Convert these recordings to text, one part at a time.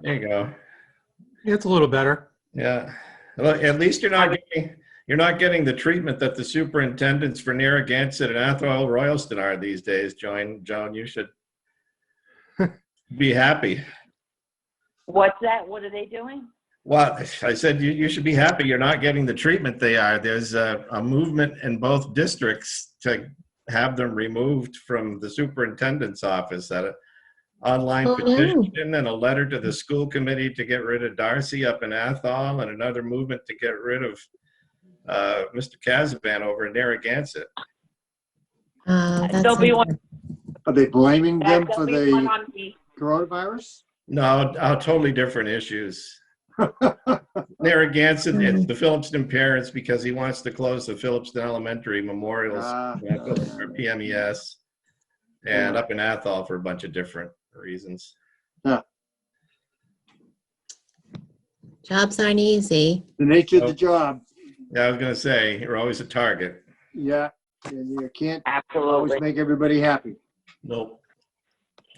There you go. It's a little better. Yeah. Well, at least you're not getting the treatment that the superintendents for Narragansett and Athol Royalston are these days, Joan. You should be happy. What's that? What are they doing? Well, I said you should be happy you're not getting the treatment they are. There's a movement in both districts to have them removed from the superintendent's office. That online petition and a letter to the school committee to get rid of Darcy up in Athol, and another movement to get rid of Mr. Kazaban over in Narragansett. There'll be one. Are they blaming them for There'll be one the on me. coronavirus? No, totally different issues. Narragansett, it's the Phillipston parents because he wants to close the Phillipston Elementary Memorials for PMES, and up in Athol for a bunch of different reasons. Jobs aren't easy. The nature of the job. Yeah, I was going to say, you're always a target. Yeah, and you can't Absolutely. always make everybody happy. Nope.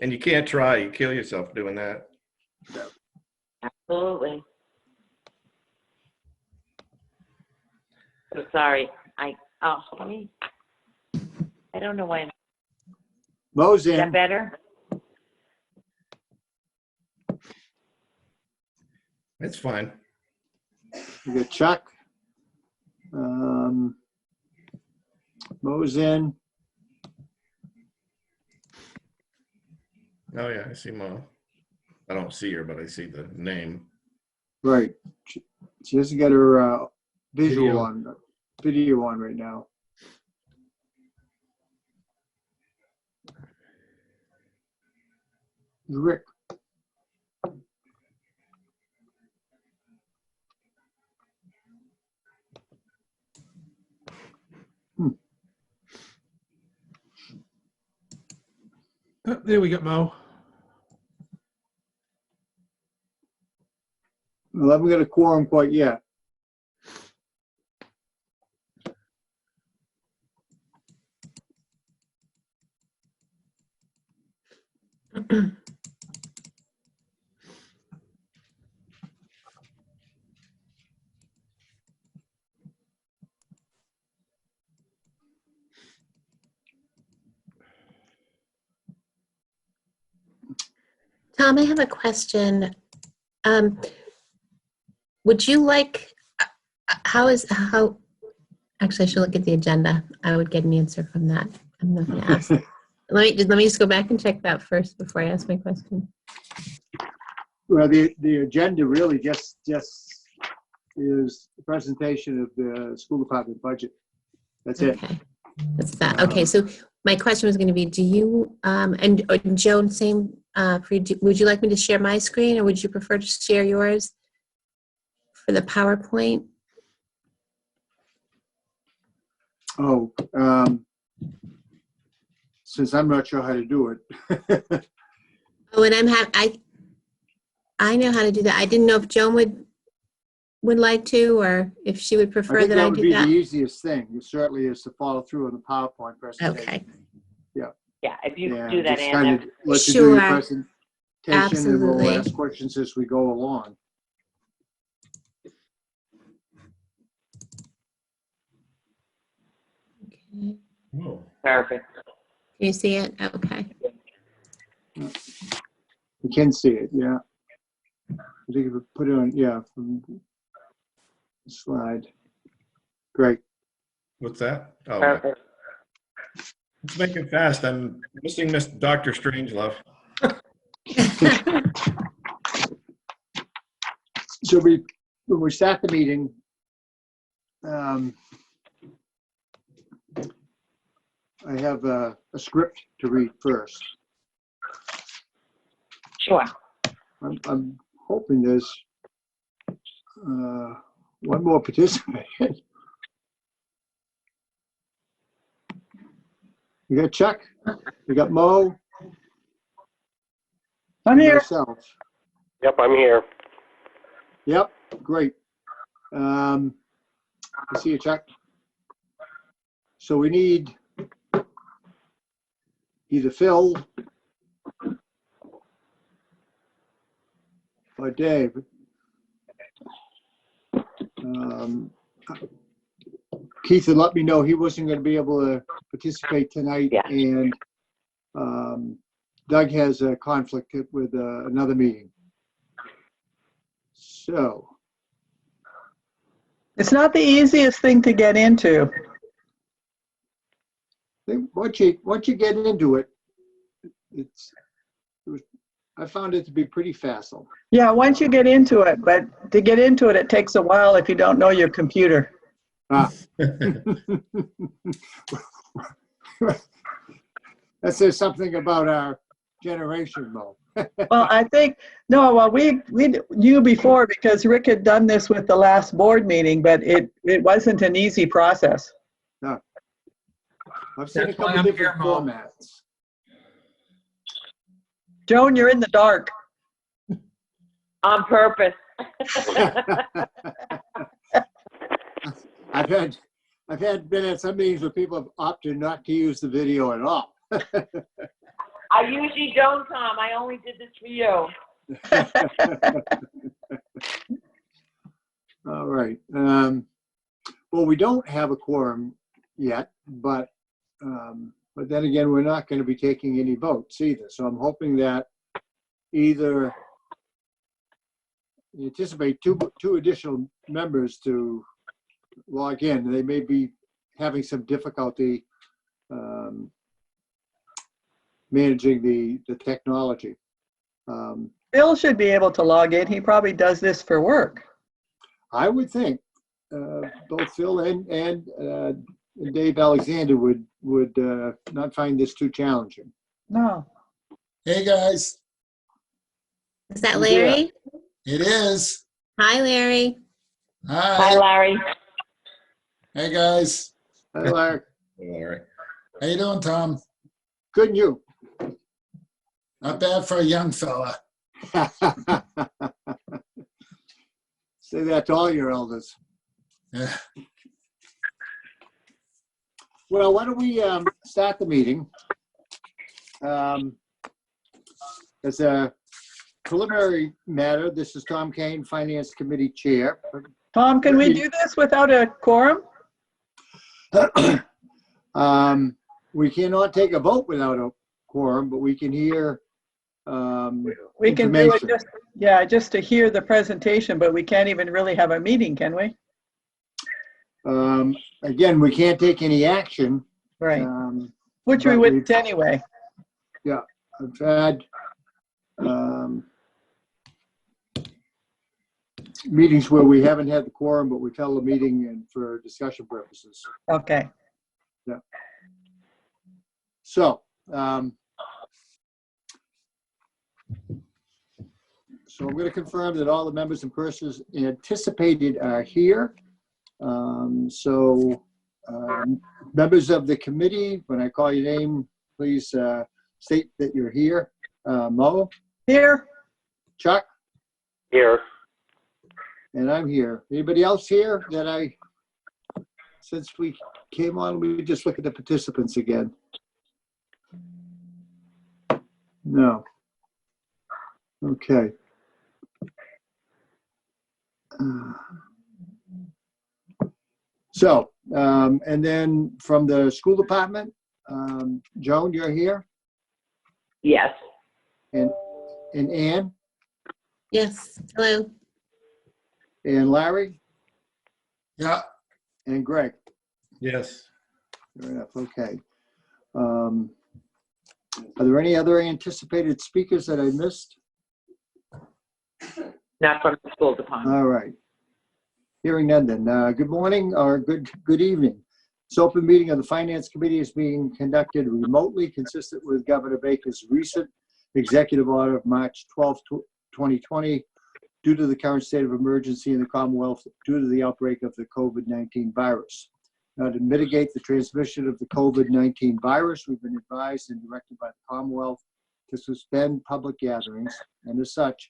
And you can't try. You kill yourself doing that. Absolutely. So sorry. I don't know why. Mo's Is that in. better? It's fine. We got Chuck. Mo's in. Oh, yeah, I see Mo. I don't see her, but I see the name. Right. She hasn't got her video on right now. Rick. Oh, there we go, Mo. Well, I haven't got a quorum quite yet. Tom, I have a question. Would you like, actually I should look at the agenda. I would get an answer from that. I'm not gonna ask. Let me just go back and check that first before I ask my question. Well, the agenda really just is the presentation of the school department budget. That's it. Okay, that's that. Okay, so my question was going to be, do you, and Joan, same for you, would you like me to share my screen or would you prefer to share yours for the PowerPoint? Oh, since I'm not sure how to do it. Oh, and I know how to do that. I didn't know if Joan would like to, or if she would prefer that I would do be that. the easiest thing. It certainly is to follow through on the PowerPoint presentation. Okay. Yeah, if you Yeah, do that, just Anna. kind of let you do your Sure. presentation, and we'll Absolutely. ask questions as we go along. Okay. Whoa. Perfect. Can you see it? Okay. You can see it, yeah. I think if we put it on, yeah, from the slide. Great. What's that? Oh, Perfect. let's make it fast. I'm missing Miss Dr. Strangelove. So when we start the meeting, I have a script to read first. Sure. I'm hoping there's one more participant. We got Chuck, we got Mo. I'm here. Myself. Yep, I'm here. Yep, great. I see you, Chuck. So we need either Phil or Dave. Keith had let me know he wasn't going to be able to participate tonight, Yeah. and Doug has a conflict with another meeting. So, It's not the easiest thing to get into. I think once you get into it, I found it to be pretty facile. Yeah, once you get into it, but to get into it, it takes a while if you don't know your computer. Ah. That says something about our generation, Mo. Well, I think, no, well, we knew before because Rick had done this with the last board meeting, but it wasn't an easy process. No. I've seen a That's why couple I'm different here, Mo. formats. Joan, you're in the dark. On purpose. I've been at some meetings where people have opted not to use the video at all. I usually don't, Tom. I only did this for you. All right. Well, we don't have a quorum yet, but then again, we're not going to be taking any votes either. So I'm hoping that either anticipate two additional members to log in. They may be having some difficulty managing the technology. Bill should be able to log in. He probably does this for work. I would think both Phil and Dave Alexander would not find this too challenging. No. Hey, guys. Is that Who's Larry? It is. Hi, Larry. Hi, Hi. Larry. Hey, guys. Hi, Larry. Larry. How you doing, Tom? Good, and you? Not bad for a young fella. Say that to all your elders. Yeah. Well, why don't we start the meeting? As a preliminary matter, this is Tom Kane, Finance Committee Chair. Tom, can we do this without a quorum? We cannot take a vote without a quorum, but we can hear We can do it information. just to hear the presentation, but we can't even really have a meeting, can we? Again, we can't take any action. Right. Which we but wouldn't we've- anyway. I've had meetings where we haven't had the quorum, but we've held a meeting and for discussion purposes. Okay. So, I'm going to confirm that all the members and persons anticipated are here. Members of the committee, when I call your name, please state that you're here. Mo, Here? Chuck, Here. and I'm here. Anybody else here since we came on, we just look at the participants again? No. Okay. And then from the school department, Joan, you're here, Yes. and Ann, Yes. Hello. and Larry, Yeah. and Greg. Yes. Fair enough, okay. Are there any other anticipated speakers that I missed? Not from the school department. All right. Hearing none then. Good morning or good evening. This open meeting of the Finance Committee is being conducted remotely, consistent with Governor Baker's recent executive order of March 12, 2020, due to the current state of emergency in the Commonwealth due to the outbreak of the COVID-19 virus. Now, to mitigate the transmission of the COVID-19 virus, we've been advised and directed by the Commonwealth to suspend public gatherings, and as such,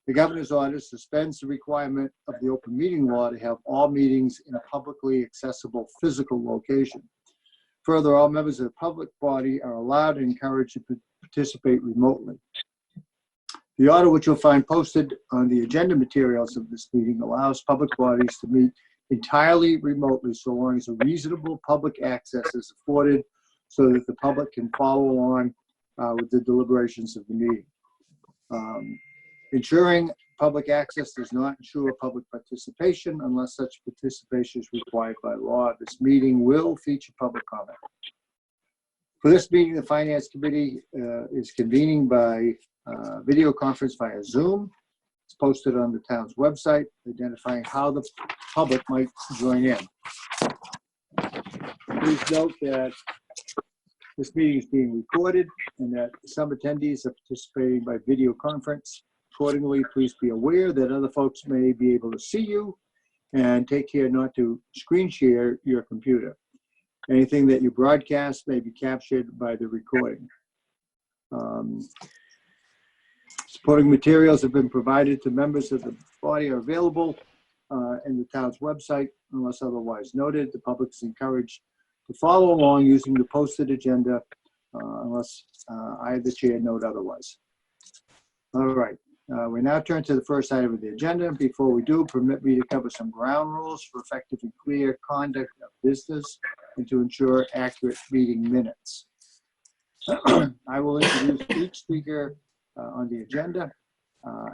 the governor's order suspends the requirement of the open meeting law to have all meetings in a publicly accessible physical location. Further, all members of the public body are allowed and encouraged to participate remotely. The order, which you'll find posted on the agenda materials of this meeting, allows public bodies to meet entirely remotely so long as a reasonable public access is afforded so that the public can follow along with the deliberations of the meeting. Ensuring public access does not ensure public participation unless such participation is required by law. This meeting will feature public comment. For this meeting, the Finance Committee is convening by video conference via Zoom. It's posted on the town's website, identifying how the public might join in. Please note that this meeting is being recorded and that some attendees are participating by video conference. Accordingly, please be aware that other folks may be able to see you, and take care not to screen share your computer. Anything that you broadcast may be captured by the recording. Supporting materials have been provided to members of the body are available in the town's website unless otherwise noted. The public is encouraged to follow along using the posted agenda unless I, the chair, note otherwise. All right. We now turn to the first item of the agenda. Before we do, permit me to cover some ground rules for effective and clear conduct of business and to ensure accurate meeting minutes. I will introduce each speaker on the agenda.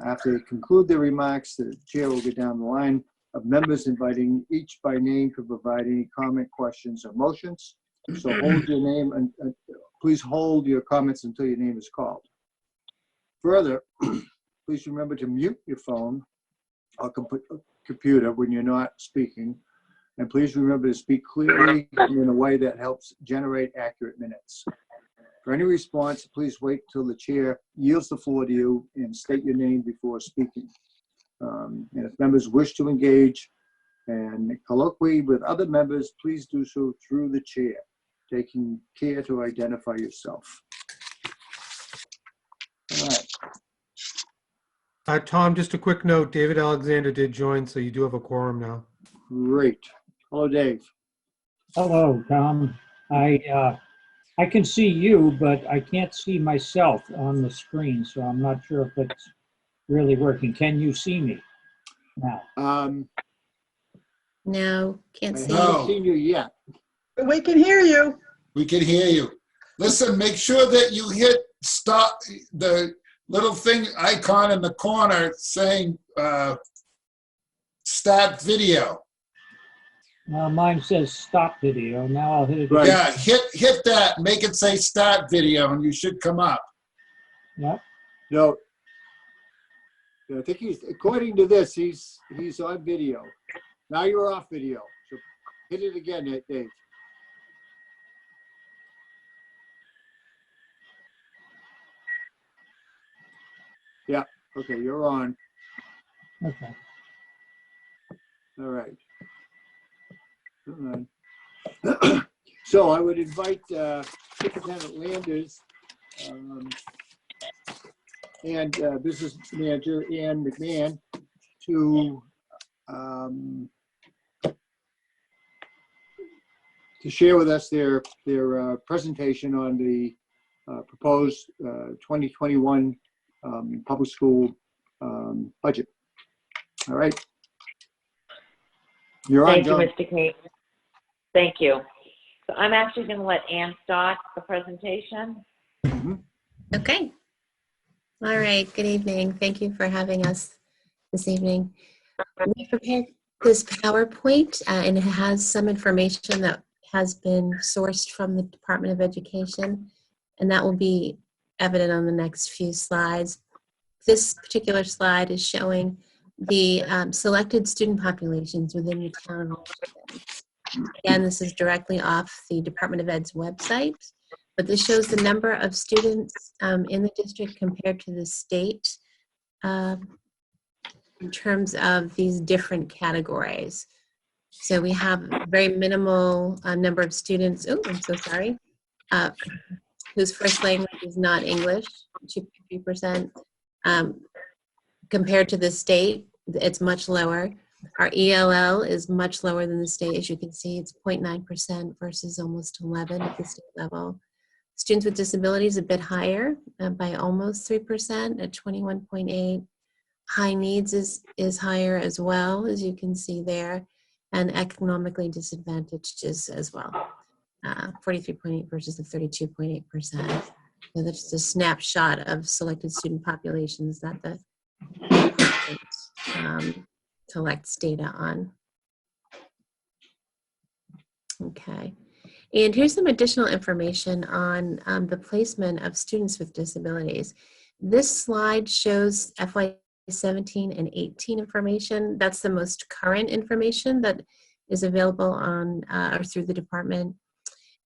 After they conclude their remarks, the chair will go down the line of members, inviting each by name to provide any comment, questions, or motions. So hold your name and please hold your comments until your name is called. Further, please remember to mute your phone or computer when you're not speaking. And please remember to speak clearly in a way that helps generate accurate minutes. For any response, please wait till the chair yields the floor to you and state your name before speaking. And if members wish to engage and colloquy with other members, please do so through the chair, taking care to identify yourself. All right. Tom, just a quick note, David Alexander did join, so you do have a quorum now. Great. Hello, Dave. Hello, Tom. I can see you, but I can't see myself on the screen, so I'm not sure if it's really working. Can you see me now? No, can't I see. haven't seen you yet. We can hear you. We can hear you. Listen, make sure that you hit stop, the little thing icon in the corner saying start video. Mine says stop video. Now I'll hit it. Right. Yeah, hit that, make it say start video, and you should come up. Yep. No. I think he's, according to this, he's on video. Now you're off video. So hit it again, Dave. Yeah, okay, you're on. Okay. All right. So I would invite Superintendent Landers and Business Manager Ann McMahon to share with us their presentation on the proposed 2021 public school budget. All right. You're on, Thank you, John. Mr. King. Thank you. So I'm actually going to let Ann start the presentation. Okay. All right. Good evening. Thank you for having us this evening. We prepared this PowerPoint and it has some information that has been sourced from the Department of Education, and that will be evident on the next few slides. This particular slide is showing the selected student populations within the town. Again, this is directly off the Department of Ed's website, but this shows the number of students in the district compared to the state in terms of these different categories. So we have a very minimal number of students, oh, I'm so sorry, whose first language is not English, 2.3%. Compared to the state, it's much lower. Our ELL is much lower than the state. As you can see, it's 0.9% versus almost 11 at the state level. Students with disabilities a bit higher by almost 3% at 21.8. High needs is higher as well, as you can see there, and economically disadvantaged is as well. 43.8 versus the 32.8%. So that's just a snapshot of selected student populations that the department collects data on. Okay. And here's some additional information on the placement of students with disabilities. This slide shows FY17 and 18 information. That's the most current information that is available on or through the department.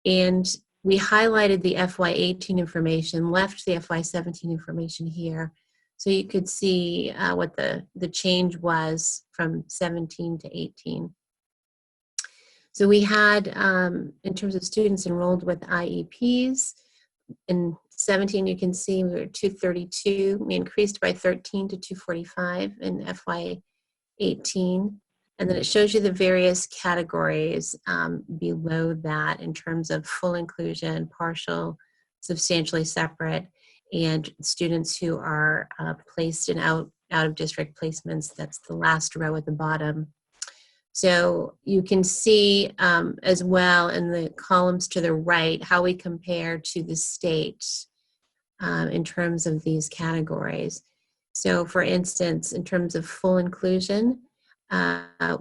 And we highlighted the FY18 information, left the FY17 information here. So you could see what the change was from 17 to 18. So we had, in terms of students enrolled with IEPs, in 17 you can see we were 232. We increased by 13 to 245 in FY18. And then it shows you the various categories below that in terms of full inclusion, partial, substantially separate, and students who are placed in out of district placements. That's the last row at the bottom. So you can see as well in the columns to the right how we compare to the state in terms of these categories. So for instance, in terms of full inclusion,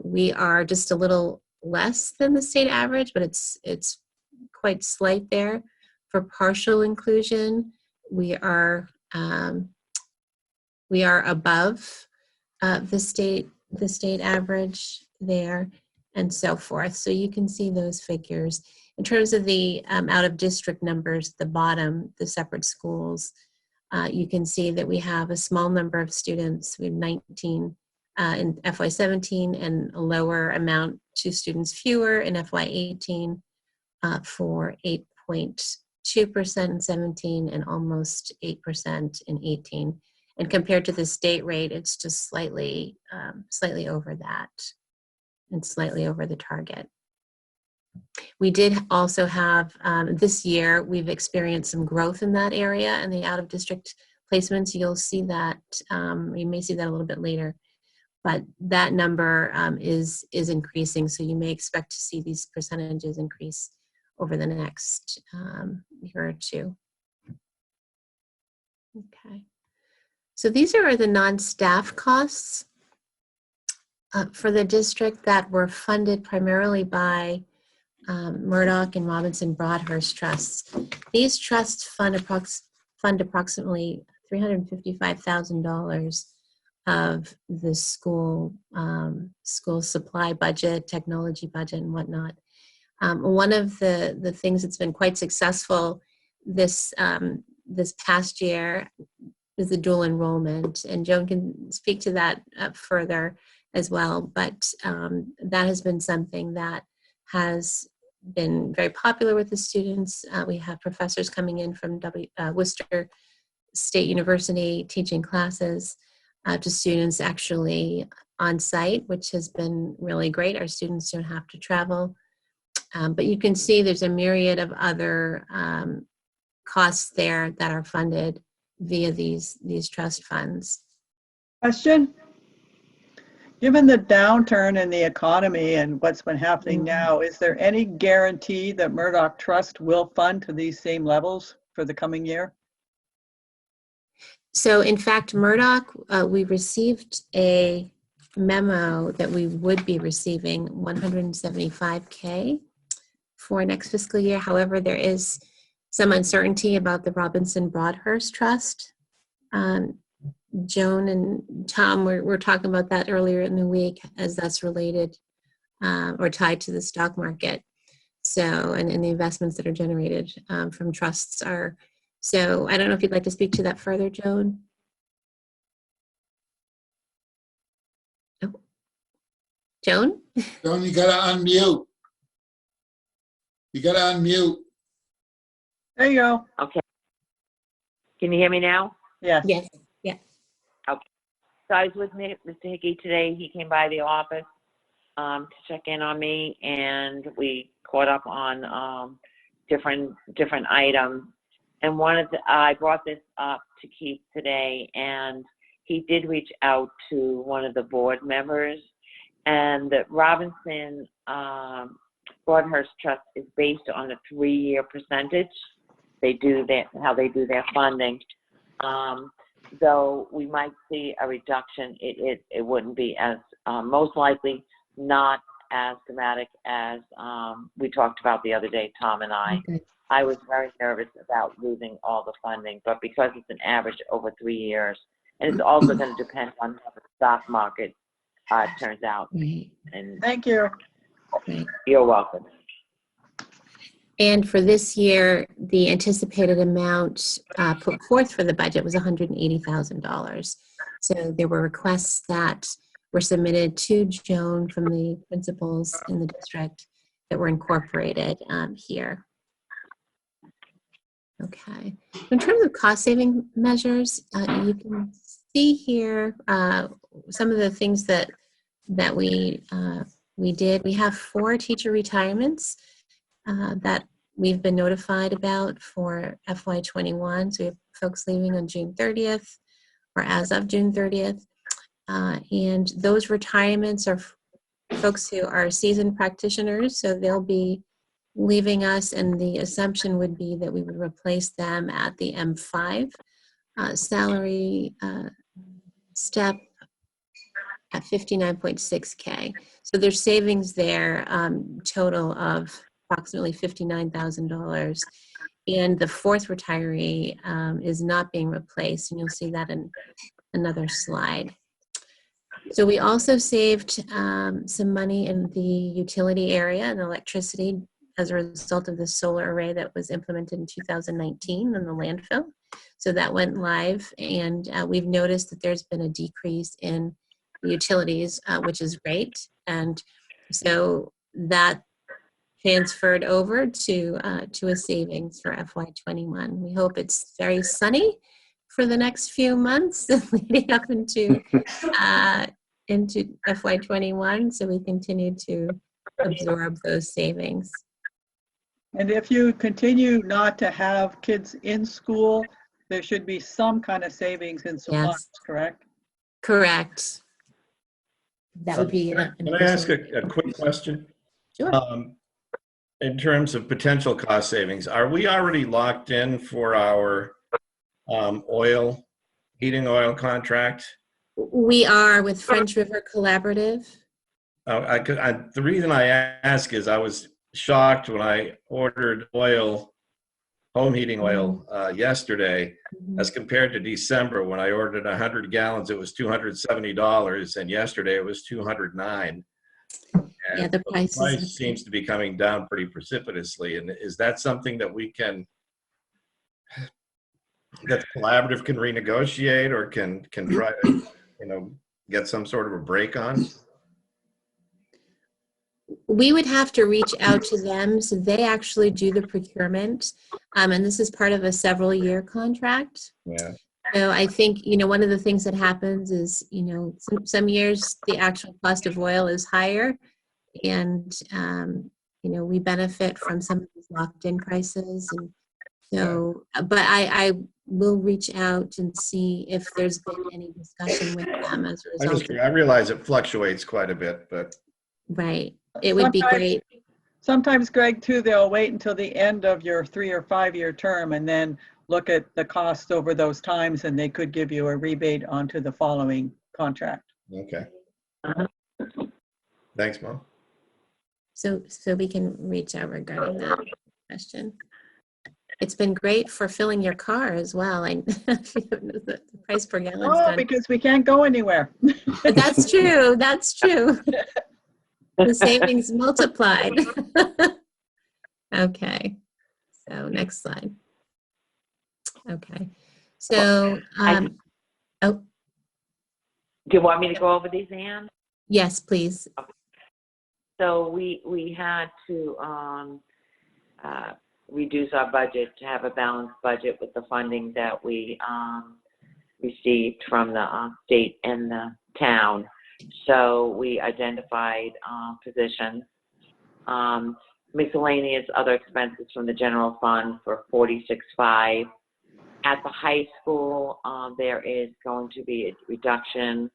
we are just a little less than the state average, but it's quite slight there. For partial inclusion, we are above the state average there, and so forth. So you can see those figures. In terms of the out-of-district numbers, the bottom, the separate schools, you can see that we have a small number of students. We have 19 in FY17 and a lower amount, 2 students fewer in FY18 for 8.2% in 17 and almost 8% in 18. And compared to the state rate, it's just slightly over that and slightly over the target. We did also have, this year, we've experienced some growth in that area and the out-of-district placements. You'll see that, you may see that a little bit later, but that number is increasing, so you may expect to see these percentages increase over the next year or two. Okay. So these are the non-staff costs for the district that were funded primarily by Murdoch and Robinson Broadhurst trusts. These trusts fund approximately $355,000 of the school supply budget, technology budget, and whatnot. One of the things that's been quite successful this past year is the dual enrollment, and Joan can speak to that further as well, but that has been something that has been very popular with the students. We have professors coming in from Worcester State University teaching classes to students actually on site, which has been really great. Our students don't have to travel, but you can see there's a myriad of other costs there that are funded via these trust funds. Question? Given the downturn in the economy and what's been happening now, is there any guarantee that Murdoch Trust will fund to these same levels for the coming year? So in fact, Murdoch, we received a memo that we would be receiving $175K for next fiscal year. However, there is some uncertainty about the Robinson Broadhurst Trust. Joan and Tom were talking about that earlier in the week, as that's related or tied to the stock market. So, and the investments that are generated from trusts are. So I don't know if you'd like to speak to that further, Joan. Oh. Joan? Joan, you gotta unmute. You gotta unmute. There you go. Okay. Can you hear me now? Yes. Yes. Yeah. Okay. So I was with Mr. Hickey today. He came by the office to check in on me, and we caught up on different items. And I brought this up to Keith today, and he did reach out to one of the board members, and the Robinson Broadhurst Trust is based on a 3-year percentage. They do how they do their funding. Though we might see a reduction, it wouldn't be as, most likely not as dramatic as we talked about the other day, Tom and I. Okay. I was very nervous about losing all the funding, but because it's an average over 3 years, and it's also going to depend on how the stock market turns out. Right. And Thank you. Right. you're welcome. And for this year, the anticipated amount put forth for the budget was $180,000. So there were requests that were submitted to Joan from the principals in the district that were incorporated here. Okay. In terms of cost-saving measures, you can see here some of the things that we did. We have 4 teacher retirements that we've been notified about for FY21. So we have folks leaving on June 30th or as of June 30th. And those retirements are folks who are seasoned practitioners, so they'll be leaving us, and the assumption would be that we would replace them at the M5 salary step at $59.6K. So there's savings there, total of approximately $59,000. And the 4th retiree is not being replaced, and you'll see that in another slide. So we also saved some money in the utility area and electricity as a result of the solar array that was implemented in 2019 in the landfill. So that went live, and we've noticed that there's been a decrease in utilities, which is great. And so that transferred over to a savings for FY21. We hope it's very sunny for the next few months leading up into FY21, so we continue to absorb those savings. And if you continue not to have kids in school, there should be some kind of savings in supplies, Yes. correct? Correct. That would be. Can I ask a quick question? Sure. In terms of potential cost savings, are we already locked in for our heating oil contract? We are with French River Collaborative. The reason I ask is I was shocked when I ordered home heating oil yesterday, as compared to December when I ordered 100 gallons, it was $270, and yesterday it was $209. And Yeah, the price seems to be coming down pretty precipitously. And is that something that that Collaborative can renegotiate or can try to, get some sort of a break on? We would have to reach out to them. So they actually do the procurement. And this is part of a several-year contract. Yeah. So I think, one of the things that happens is, some years the actual cost of oil is higher, and, we benefit from some of these locked-in prices. And so, but I will reach out and see if there's been any discussion with them as a result. I realize it fluctuates quite a bit, but. Right. It would be great. Sometimes, Greg, too, they'll wait until the end of your 3 or 5 year term and then look at the costs over those times, and they could give you a rebate onto the following contract. Okay. Thanks, Mom. So we can reach out regarding that question. It's been great for filling your car as well. The price per gallon. Oh, because we can't go anywhere. But that's true. That's true. The savings multiplied. Okay. So next slide. Okay. So, Do you want me to go over these, Ann? yes, please. So we had to reduce our budget to have a balanced budget with the funding that we received from the state and the town. So we identified positions. miscellaneous other expenses from the general fund for 46.5. At the high school, there is going to be a reduction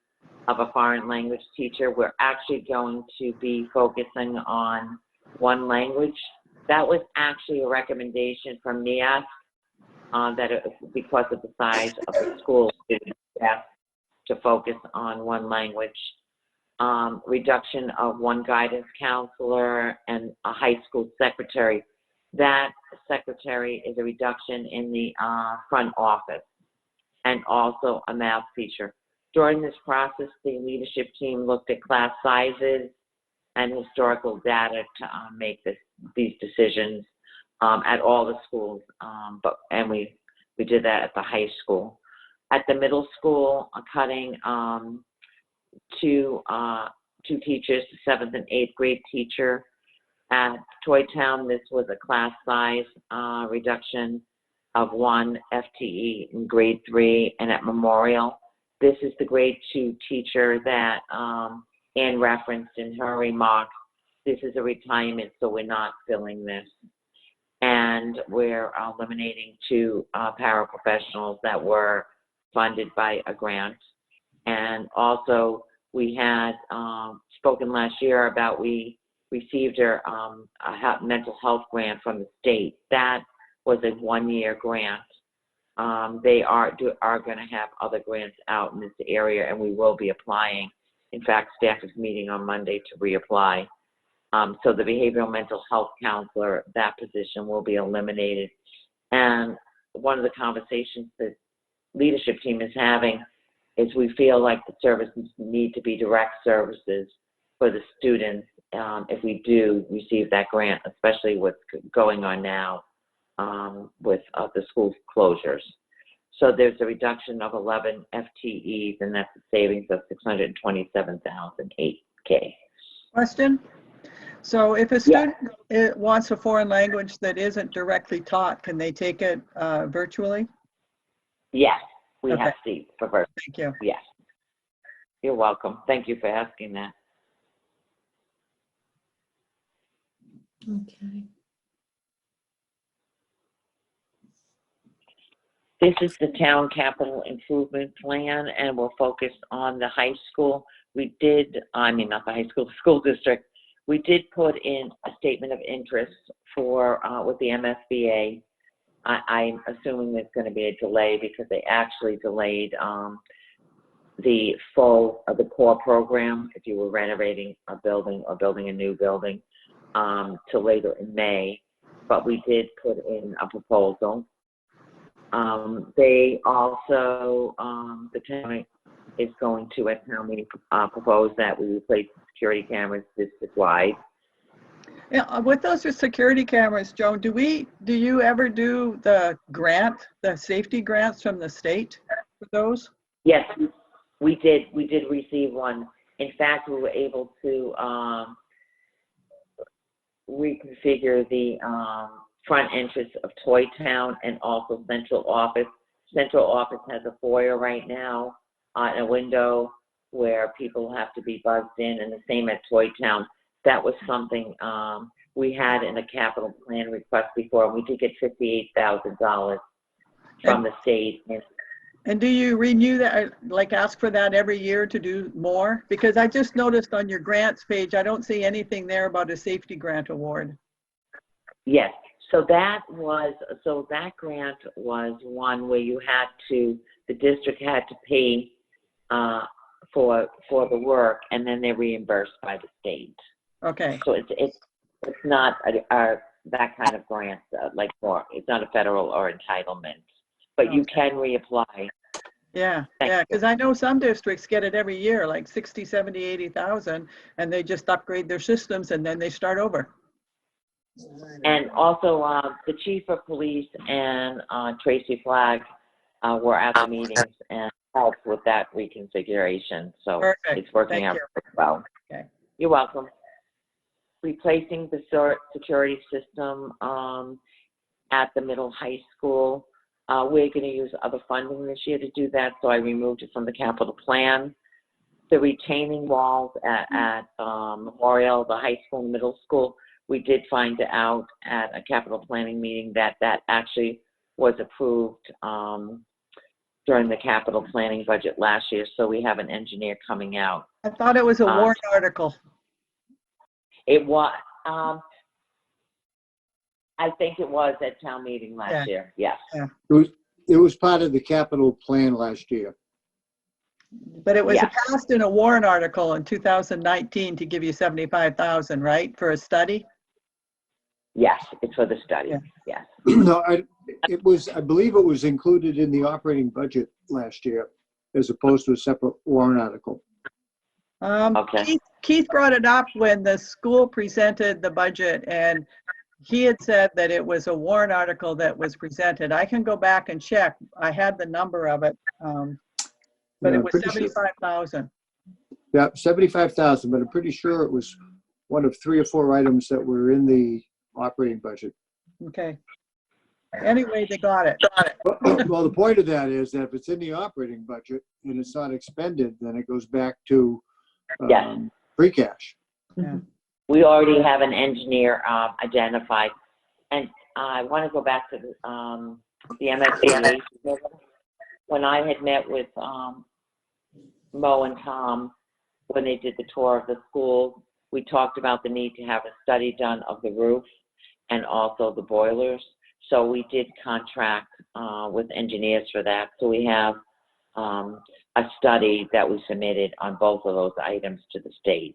of a foreign language teacher. We're actually going to be focusing on one language. That was actually a recommendation from NIAS, because of the size of the school, it's best to focus on one language. Reduction of one guidance counselor and a high school secretary. That secretary is a reduction in the front office, and also a math teacher. During this process, the leadership team looked at class sizes and historical data to make these decisions at all the schools, and we did that at the high school. At the middle school, cutting two teachers, the 7th and 8th grade teacher. At Toy Town, this was a class size reduction of 1 FTE in grade 3, and at Memorial, this is the grade 2 teacher that Ann referenced in her remarks. This is a retirement, so we're not filling this. And we're eliminating 2 paraprofessionals that were funded by a grant. And also, we had spoken last year about we received a mental health grant from the state. That was a 1-year grant. They are going to have other grants out in this area, and we will be applying. In fact, staff is meeting on Monday to reapply. So the behavioral mental health counselor, that position will be eliminated. And one of the conversations that leadership team is having is we feel like the services need to be direct services for the students if we do receive that grant, especially what's going on now with the school closures. So there's a reduction of 11 FTEs, and that's a savings of $627,008. Question? So if a student wants a foreign language that isn't directly taught, can they take it virtually? Yes, we Okay. have seats for virtual. Thank you. Yes. You're welcome. Thank you for asking that. Okay. This is the town capital improvement plan, and we're focused on the high school. We did, not the high school, the school district. We did put in a statement of interest for, with the MSBA. I'm assuming there's going to be a delay because they actually delayed the core program, if you were renovating a building or building a new building, to later in May. But we did put in a proposal. They also, the town is going to, at town meeting, propose that we replace security cameras district-wide. Yeah, with those security cameras, Joan, do you ever do the safety grants from the state for those? Yes, we did receive one. In fact, we were able to reconfigure the front entrance of Toy Town and also Central Office. Central Office has a foyer right now, a window where people have to be buzzed in, and the same at Toy Town. That was something we had in a capital plan request before, and we did get $58,000 from the state. And do you renew that, like ask for that every year to do more? Because I just noticed on your grants page, I don't see anything there about a safety grant award. Yes, so that grant was one where the district had to pay for the work, and then they're reimbursed by the state. Okay. So it's not that kind of grant, it's not a federal or entitlement, but you can reapply. Yeah, because I know some districts get it every year, like 60, 70, 80,000, and they just upgrade their systems and then they start over. And also the chief of police and Tracy Flagg were at the meetings and helped with that reconfiguration. So Perfect. It's working out pretty well. Okay. You're welcome. Replacing the security system at the middle high school. We're going to use other funding this year to do that, so I removed it from the capital plan. The retaining walls at Memorial, the high school and middle school, we did find out at a capital planning meeting that that actually was approved during the capital planning budget last year. So we have an engineer coming out. I thought it was a warrant article. It was, I think it was at town meeting last year. Yes. Yeah. It was part of the capital plan last year. But it was Yes. passed in a warrant article in 2019 to give you 75,000, right, for a study? Yes, it's for the study. Yeah. Yes. No, I believe it was included in the operating budget last year as opposed to a separate warrant article. Okay. Keith brought it up when the school presented the budget, and he had said that it was a warrant article that was presented. I can go back and check. I had the number of it, but Yeah, it was pretty sure. 75,000. Yeah, 75,000, but I'm pretty sure it was one of 3 or 4 items that were in the operating budget. Okay. Anyway, they got it. Well, the point of that is that if it's in the operating budget and it's not expended, then it goes back to Yes. free cash. Yeah. We already have an engineer identified. And I want to go back to the MSBA. When I had met with Mo and Tom, when they did the tour of the school, we talked about the need to have a study done of the roof and also the boilers. So we did contract with engineers for that. So we have a study that we submitted on both of those items to the state.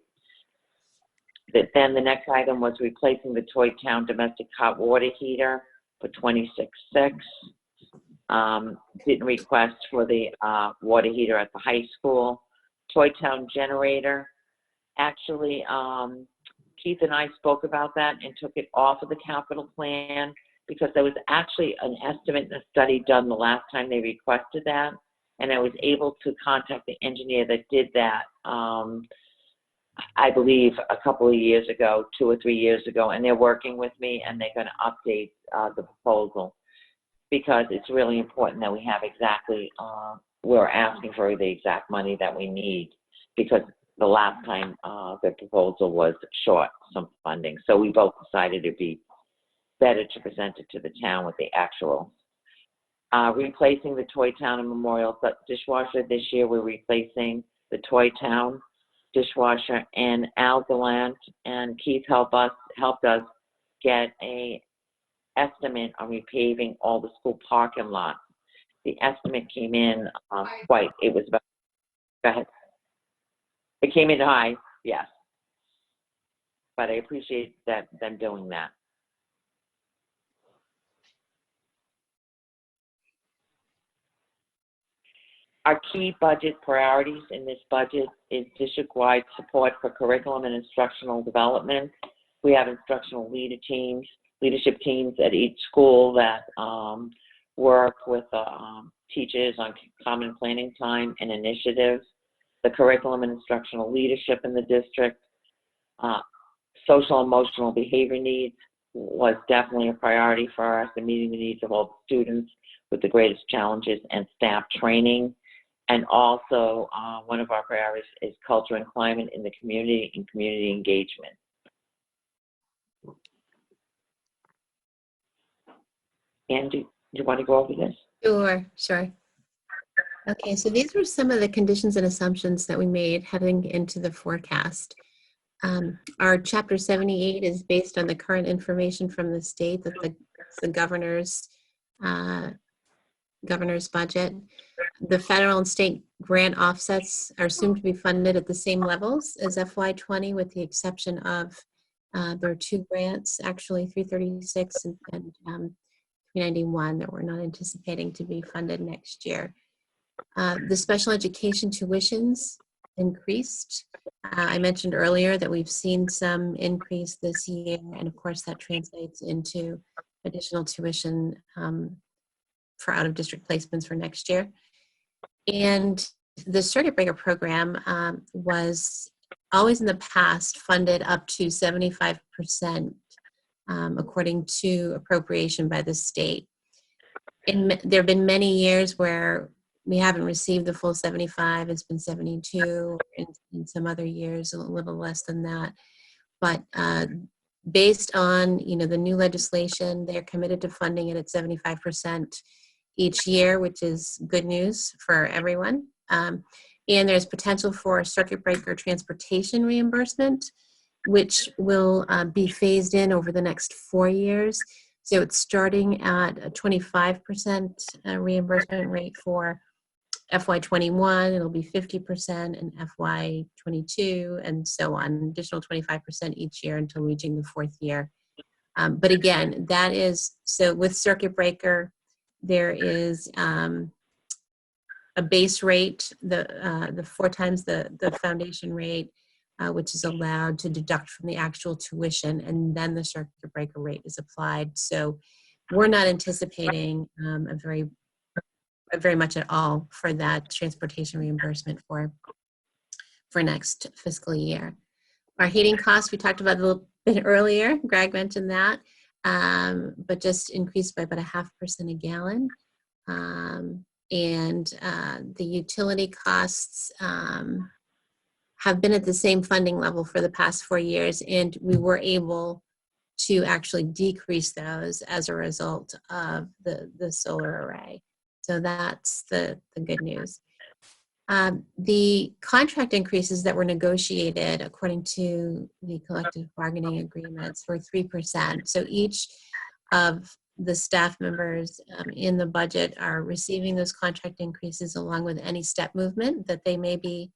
Then the next item was replacing the Toy Town domestic hot water heater for $26,600. Didn't request for the water heater at the high school. Toy Town generator. Actually, Keith and I spoke about that and took it off of the capital plan because there was actually an estimate and a study done the last time they requested that. And I was able to contact the engineer that did that, I believe a couple of years ago, 2 or 3 years ago, and they're working with me and they're going to update the proposal because it's really important that we have exactly, we're asking for the exact money that we need because the last time the proposal was short some funding. So we both decided it'd be better to present it to the town with the actual. Replacing the Toy Town and Memorial dishwasher. This year we're replacing the Toy Town dishwasher and Al Gallant and Keith helped us get a estimate on repaving all the school parking lots. The estimate came in it was about, go ahead. It came in high, yes. But I appreciate them doing that. Our key budget priorities in this budget is district-wide support for curriculum and instructional development. We have instructional leadership teams at each school that work with teachers on common planning time and initiatives. The curriculum and instructional leadership in the district. Social emotional behavior needs was definitely a priority for us in meeting the needs of all students with the greatest challenges and staff training. And also, one of our priorities is culture and climate in the community and community engagement. And do you want to go over this? Sure. Okay, so these were some of the conditions and assumptions that we made heading into the forecast. Our Chapter 78 is based on the current information from the state, that the governor's budget. The federal and state grant offsets are assumed to be funded at the same levels as FY20, with the exception of there are 2 grants, actually 336 and 391, that we're not anticipating to be funded next year. The special education tuitions increased. I mentioned earlier that we've seen some increase this year, and of course that translates into additional tuition for out-of-district placements for next year. And the circuit breaker program was always in the past funded up to 75% according to appropriation by the state. There have been many years where we haven't received the full 75. It's been 72, in some other years a little less than that. But based on, the new legislation, they're committed to funding it at 75% each year, which is good news for everyone. And there's potential for circuit breaker transportation reimbursement, which will be phased in over the next 4 years. So it's starting at a 25% reimbursement rate for FY21, it'll be 50% in FY22, and so on, additional 25% each year until reaching the 4th year. But again, that is, so with circuit breaker, there is a base rate, the 4 times the foundation rate, which is allowed to deduct from the actual tuition, and then the circuit breaker rate is applied. So we're not anticipating very much at all for that transportation reimbursement for next fiscal year. Our heating costs, we talked about a little bit earlier. Greg mentioned that, but just increased by about 0.5% a gallon. And the utility costs have been at the same funding level for the past 4 years, and we were able to actually decrease those as a result of the solar array. So that's the good news. The contract increases that were negotiated according to the collective bargaining agreements were 3%. So each of the staff members in the budget are receiving those contract increases along with any step movement that they may be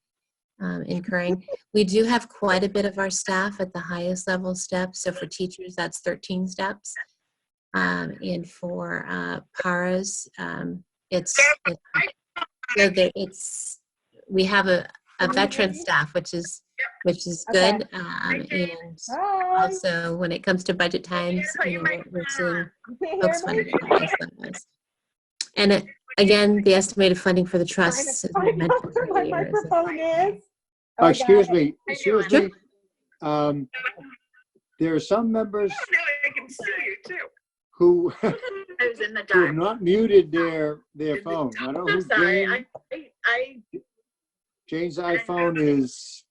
incurring. We do have quite a bit of our staff at the highest level steps. So for teachers, that's 13 steps. And for paras, we have a veteran staff, which is good. And also when it comes to budget times, we're seeing folks funded at the highest levels. And again, the estimated funding for the trusts, as we mentioned earlier, Excuse me. There are some members who have not muted their phone. I don't know who Jane. Jane's iPhone is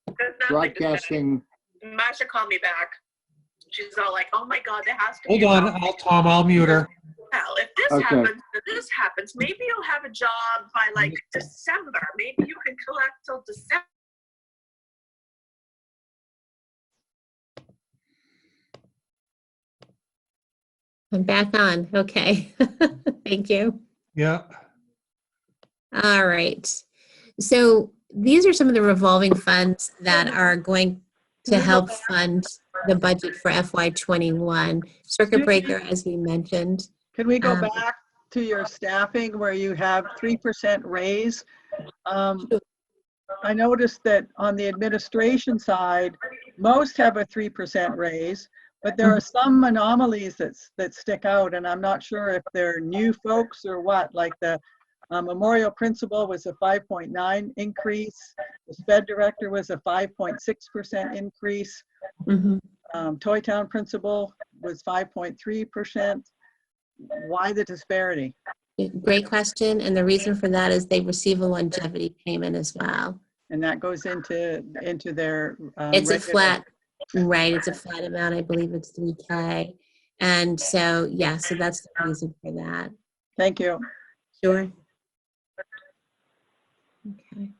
broadcasting. Masha called me back. She's all like, "Oh my God, there has to Hold be." on, I'll mute her. Well, if this happens, maybe you'll have a job by like December. Maybe you can collect till December. I'm back on. Okay. Thank you. Yeah. All right. So these are some of the revolving funds that are going to help fund the budget for FY21. Circuit breaker, as we mentioned. Can we go back to your staffing where you have 3% raise? I noticed that on the administration side, most have a 3% raise, but there are some anomalies that stick out, and I'm not sure if they're new folks or what. Like the memorial principal was a 5.9 increase. The SPED director was a 5.6% increase. Toy Town principal was 5.3%. Why the disparity? Great question, and the reason for that is they receive a longevity payment as well. And that goes into their it's regular. A flat, right? It's a flat amount. I believe it's $3K, and so yeah, so that's the reason for that. Thank you. Sure. Okay.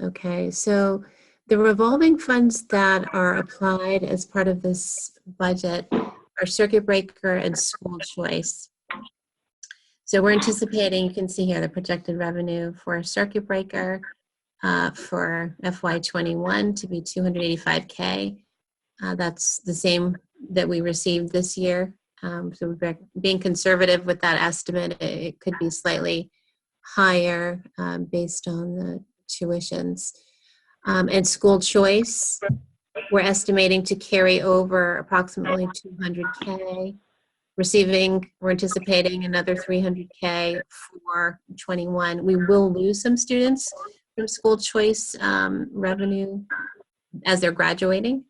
Okay, so the revolving funds that are applied as part of this budget are circuit breaker and school choice. So we're anticipating, you can see here, the projected revenue for circuit breaker for FY21 to be $285K. That's the same that we received this year. So we're being conservative with that estimate. It could be slightly higher based on the tuitions. And school choice, we're estimating to carry over approximately $200K. We're anticipating another $300K for 21. We will lose some students from school choice revenue as they're graduating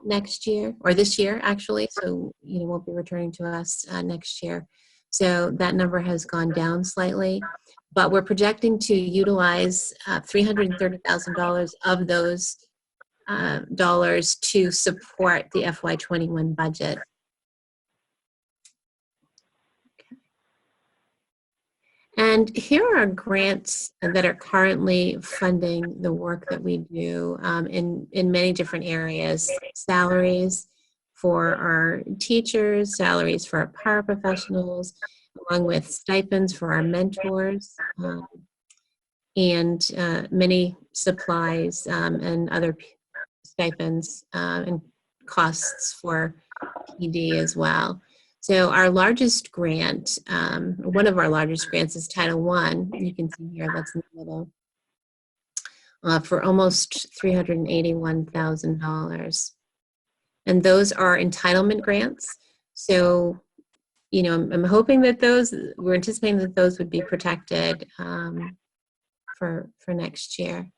next year, or this year actually, so won't be returning to us next year. So that number has gone down slightly. but we're projecting to utilize $330,000 of those dollars to support the FY21 budget. And here are grants that are currently funding the work that we do in many different areas. Salaries for our teachers, salaries for our paraprofessionals, along with stipends for our mentors, and many supplies and other stipends and costs for PD as well. So our largest grant, one of our largest grants is Title I. You can see here, that's in the middle, for almost $381,000. And those are entitlement grants. So, you know, I'm hoping that we're anticipating that those would be protected for next year.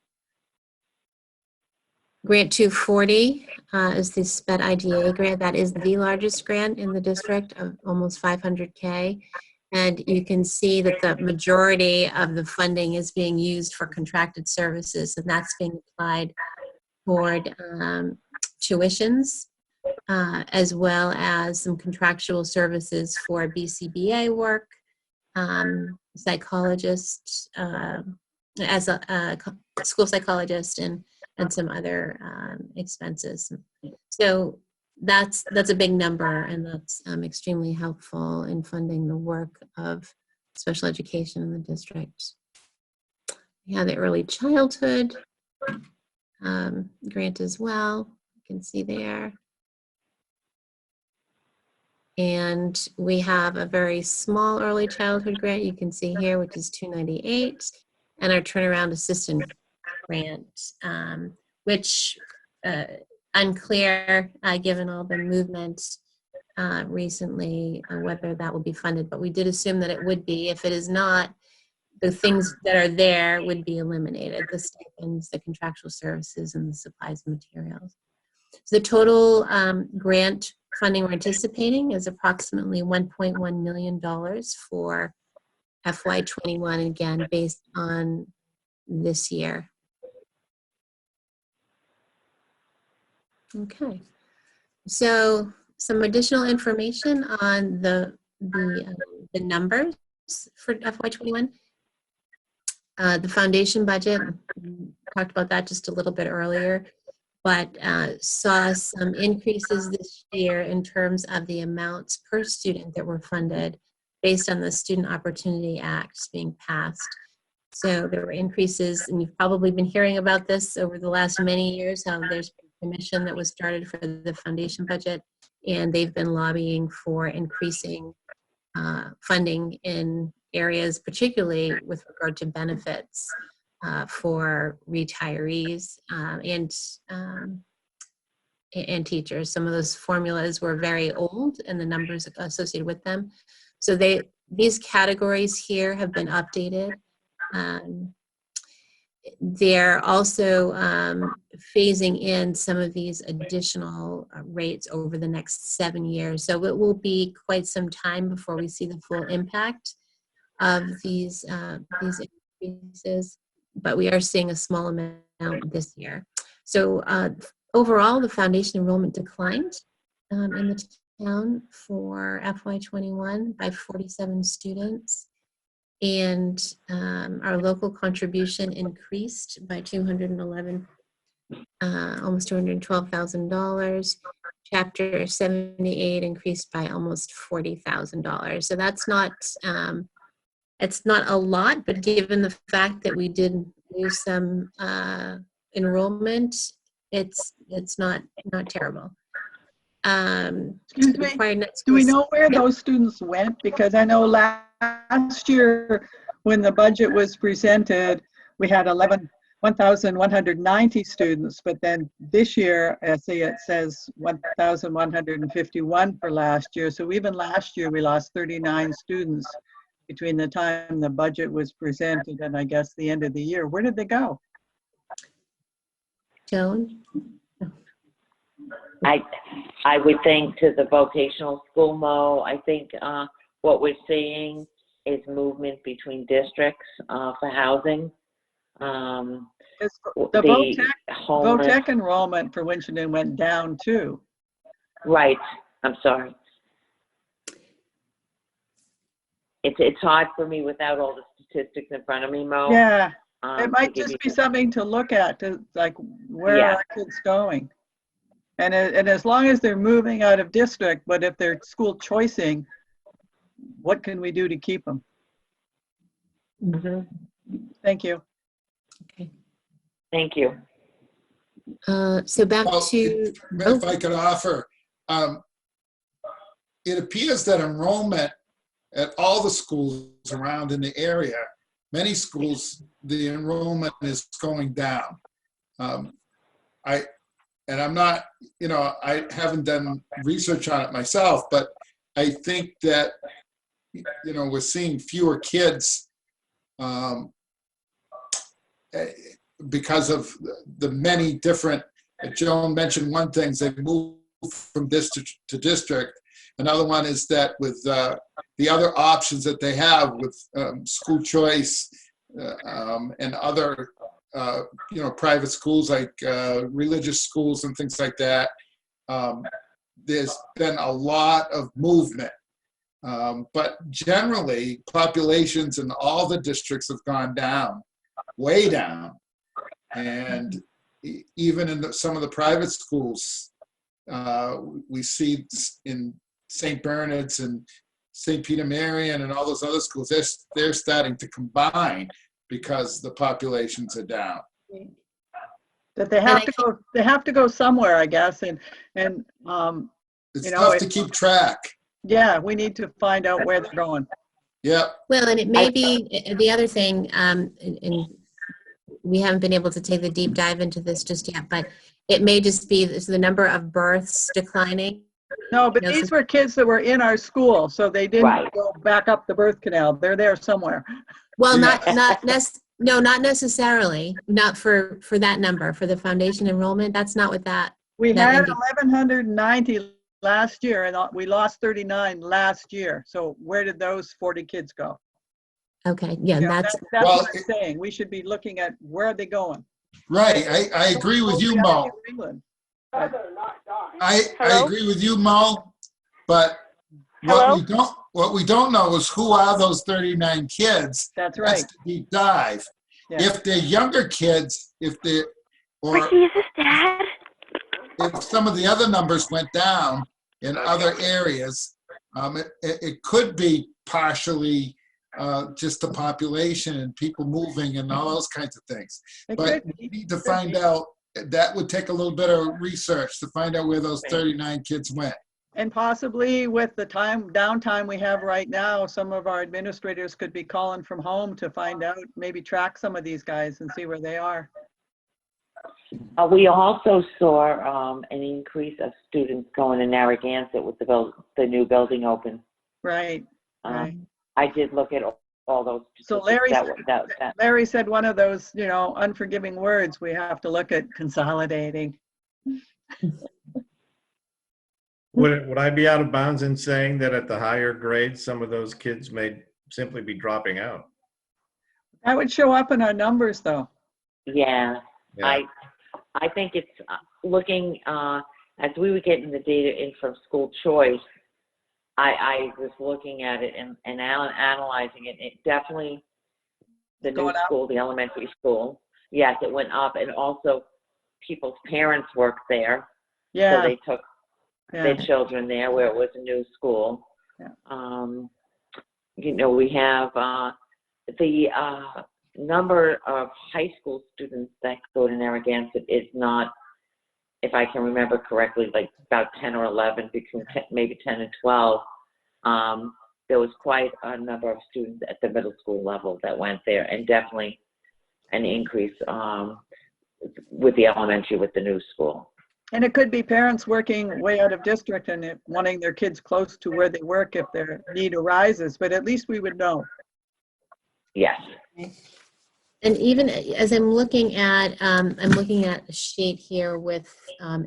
Grant 240 is the SPED IDA grant. That is the largest grant in the district of almost $500K. And you can see that the majority of the funding is being used for contracted services, and that's being applied toward tuitions, as well as some contractual services for BCBA work, psychologists, as a school psychologist, and some other expenses. So that's a big number, and that's extremely helpful in funding the work of special education in the district. We have the early childhood grant as well, you can see there. And we have a very small early childhood grant, you can see here, which is $298, and our turnaround assistant grant, which unclear given all the movement recently whether that will be funded, but we did assume that it would be. If it is not, the things that are there would be eliminated, the stipends, the contractual services, and the supplies and materials. So the total grant funding we're anticipating is approximately $1.1 million for FY21, again, based on this year. Okay, so some additional information on the numbers for FY21. The foundation budget, we talked about that just a little bit earlier, but saw some increases this year in terms of the amounts per student that were funded based on the Student Opportunity Act being passed. So there were increases, and you've probably been hearing about this over the last many years, how there's been a commission that was started for the foundation budget, and they've been lobbying for increasing funding in areas, particularly with regard to benefits for retirees and teachers. Some of those formulas were very old, and the numbers associated with them. So these categories here have been updated. They're also phasing in some of these additional rates over the next 7 years. So it will be quite some time before we see the full impact of these increases, but we are seeing a small amount this year. So overall, the foundation enrollment declined in the town for FY21 by 47 students. And our local contribution increased by $211, almost $212,000. Chapter 78 increased by almost $40,000. So that's not, it's not a lot, but given the fact that we did lose some enrollment, it's not terrible. Excuse me, do we know where those students went? Because I know last year when the budget was presented, we had 1,190 students, but then this year, I see it says 1,151 for last year. So even last year, we lost 39 students between the time the budget was presented and I guess the end of the year. Where did they go? Joan? I would think to the vocational school, Mo. I think what we're seeing is movement between districts for housing. It's- The The homeless, VOTEC enrollment for Winchendon went down too. right, I'm sorry. It's hard for me without all the statistics in front of me, Mo. Yeah, to it might give just you be something to look at, to like, where Yeah. are our kids going? And as long as they're moving out of district, but if they're school choicing, what can we do to keep them? Mhm. Thank you. Thank you. So back Well, to, if I could offer, it appears that enrollment at all the schools around in the area, many schools, the enrollment is going down. I'm not, I haven't done research on it myself, but I think that, we're seeing fewer kids because of the many different, Joan mentioned one thing, they move from district to district. Another one is that with the other options that they have with school choice and other, private schools like religious schools and things like that, there's been a lot of movement. But generally, populations in all the districts have gone down, way down. And even in some of the private schools, we see in St. Bernard's and St. Peter Marian and all those other schools, they're starting to combine because the populations are down. That they have to go somewhere, I guess, and It's tough to keep track. yeah, we need to find out where they're going. Yeah. well, and it may be, the other thing, and we haven't been able to take the deep dive into this just yet, but it may just be the number of births declining. No, but these were kids that were in our school, so they didn't Right. go back up the birth canal. They're there somewhere. Well, Yeah. not necessarily, not for that number, for the foundation enrollment. That's not what that. We that had indi- 1,190 last year, and we lost 39 last year. So where did those 40 kids go? Okay, yeah, You know, that's, that's Well, what I'm saying. We should be looking at where are they going. Right. I agree with you, Mo. England. I Hello? agree with you, Mo. But Hello? what we don't know is who are those 39 kids. That's That's right. the deep dive. Yeah. If they're younger kids, or Ricky, is this Dad? if some of the other numbers went down in other areas, it could be partially just the population and people moving and all those kinds of things. It But could we be. need to find out, that would take a little bit of research to find out where those 39 kids went. And possibly with the downtime we have right now, some of our administrators could be calling from home to find out, maybe track some of these guys and see where they are. We also saw an increase of students going to Narragansett with the new building open. Right, right. I did look at all those. So Larry said one of those, unforgiving words, we have to look at consolidating. Would I be out of bounds in saying that at the higher grades, some of those kids may simply be dropping out? That would show up in our numbers though. Yeah, Yeah. I think it's looking, as we were getting the data in from school choice, I was looking at it and analyzing it. It definitely, the new Going up? school, the elementary school, yes, it went up. And also people's parents worked there. So Yeah, they took their yeah. children there where it was a new school. Yeah. We have the number of high school students that go to Narragansett is not, if I can remember correctly, like about 10 or 11, between 10, maybe 10 and 12. There was quite a number of students at the middle school level that went there, and definitely an increase with the elementary with the new school. And it could be parents working way out of district and wanting their kids close to where they work if their need arises, but at least we would know. Yes. and even as I'm looking at a sheet here with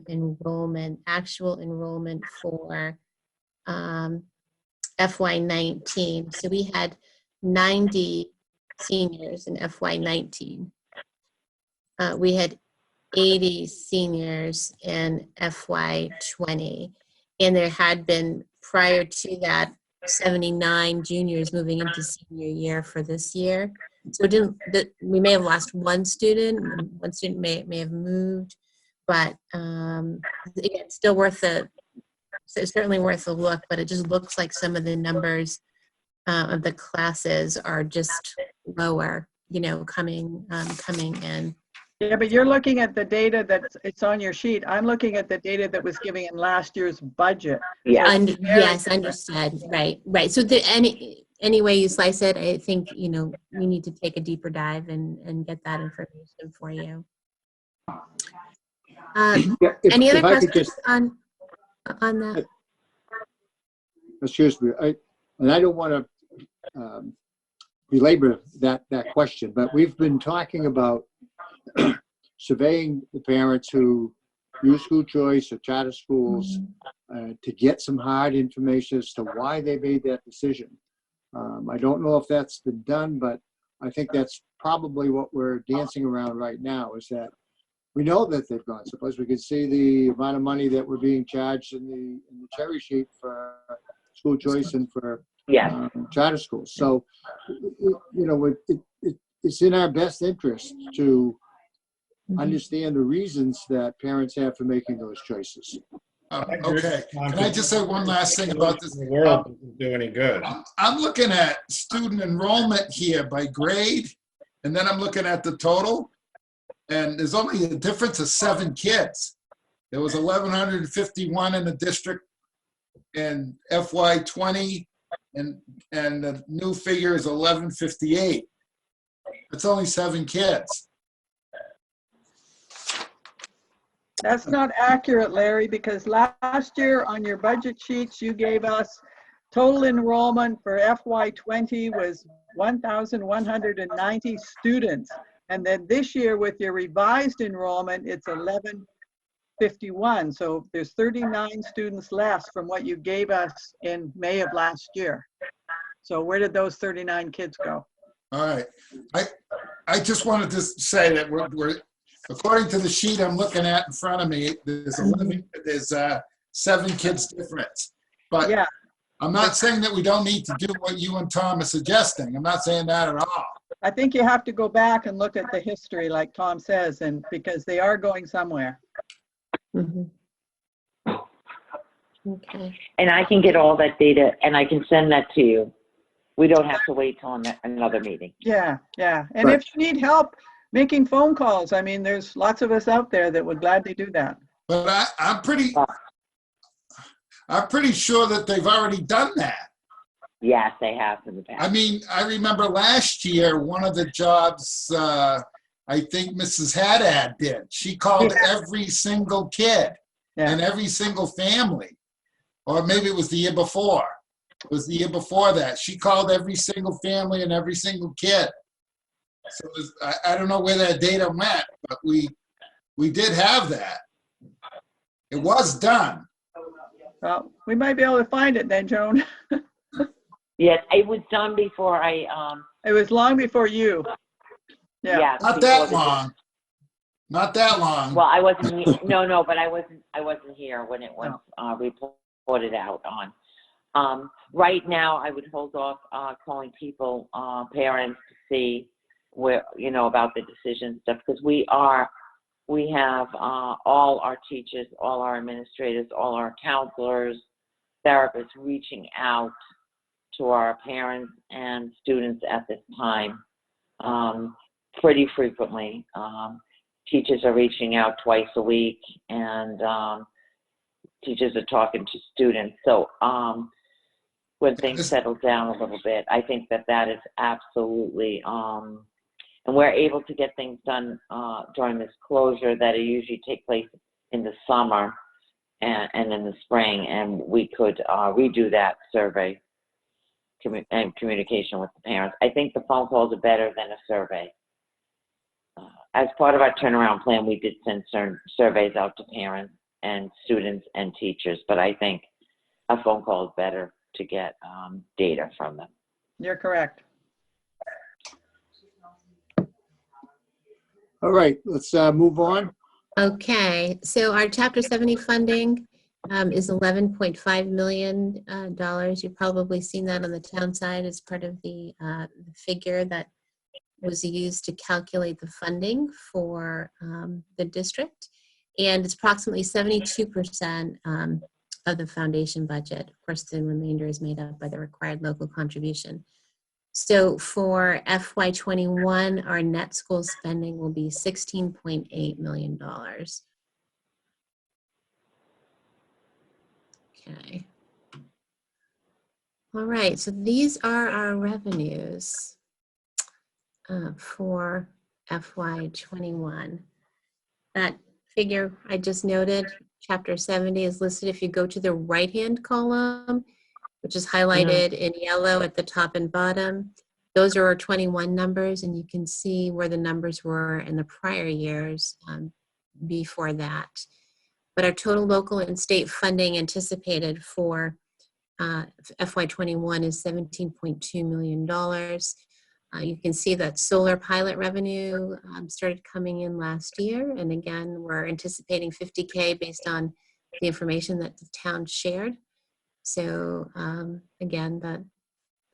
enrollment, actual enrollment for FY19. So we had 90 seniors in FY19. We had 80 seniors in FY20. And there had been, prior to that, 79 juniors moving into senior year for this year. So we may have lost one student may have moved, but again, it's still it's certainly worth a look, but it just looks like some of the numbers of the classes are just lower, coming in. Yeah, but you're looking at the data it's on your sheet. I'm looking at the data that was given in last year's budget. Yeah. Yes, understood. Right. So any way you slice it, I think, we need to take a deeper dive and get that information for you. Yeah, Any other if I could questions just, on that? excuse me, I don't want to belabor that question, but we've been talking about surveying the parents who use school choice or charter schools to get some hard information as to why they made that decision. I don't know if that's been done, but I think that's probably what we're dancing around right now, is that we know that they've gone someplace. We can see the amount of money that we're being charged in the cherry sheet for school choice and for charter schools. So, it's in our best interest to understand the reasons that parents have for making those choices. Okay, can I just say one last thing about this? The world doesn't do any good. I'm looking at student enrollment here by grade, and then I'm looking at the total, and there's only a difference of 7 kids. There was 1,151 in the district in FY20, and the new figure is 1,158. It's only 7 kids. That's not accurate, Larry, because last year on your budget sheets, you gave us total enrollment for FY20 was 1,190 students. And then this year with your revised enrollment, it's 1,151. So there's 39 students less from what you gave us in May of last year. So where did those 39 kids go? All right. I just wanted to say that we're according to the sheet I'm looking at in front of me, there's 7 kids difference. But yeah, I'm not saying that we don't need to do what you and Tom are suggesting. I'm not saying that at all. I think you have to go back and look at the history, like Tom says, and because they are going somewhere. Okay. And I can get all that data and I can send that to you. We don't have to wait till another meeting. Yeah. And if you need help making phone calls, I mean, there's lots of us out there that would gladly do that. But I'm pretty sure that they've already done that. Yes, they have in the past. I mean, I remember last year, one of the jobs I think Mrs. Haddad did. She called every single kid and every single family. Or maybe it was the year before. It was the year before that. She called every single family and every single kid. So I don't know where that data went, but we did have that. It was done. Well, we might be able to find it then, Joan. Yes, it was done before I. It was long before you. Yeah. Not that long. Not that long. Well, I wasn't. No, but I wasn't here when it was reported out on. Right now, I would hold off calling people, parents, to see where about the decision stuff, because we have all our teachers, all our administrators, all our counselors, therapists reaching out to our parents and students at this time pretty frequently. Teachers are reaching out twice a week, and teachers are talking to students. So when things settle down a little bit, I think that is absolutely, and we're able to get things done during this closure that usually take place in the summer and in the spring, and we could redo that survey and communication with the parents. I think the phone calls are better than a survey. As part of our turnaround plan, we did send surveys out to parents and students and teachers, but I think a phone call is better to get data from them. You're correct. All right, let's move on. Okay, so our Chapter 70 funding is $11.5 million. You've probably seen that on the town side as part of the figure that was used to calculate the funding for the district. And it's approximately 72% of the foundation budget. Of course, the remainder is made up by the required local contribution. So for FY21, our net school spending will be $16.8 million. Okay. All right, so these are our revenues for FY21. That figure I just noted, Chapter 70, is listed if you go to the right-hand column, which is highlighted in yellow at the top and bottom. Those are our 21 numbers, and you can see where the numbers were in the prior years before that. But our total local and state funding anticipated for FY21 is $17.2 million. You can see that solar pilot revenue started coming in last year. And again, we're anticipating $50K based on the information that the town shared. So again,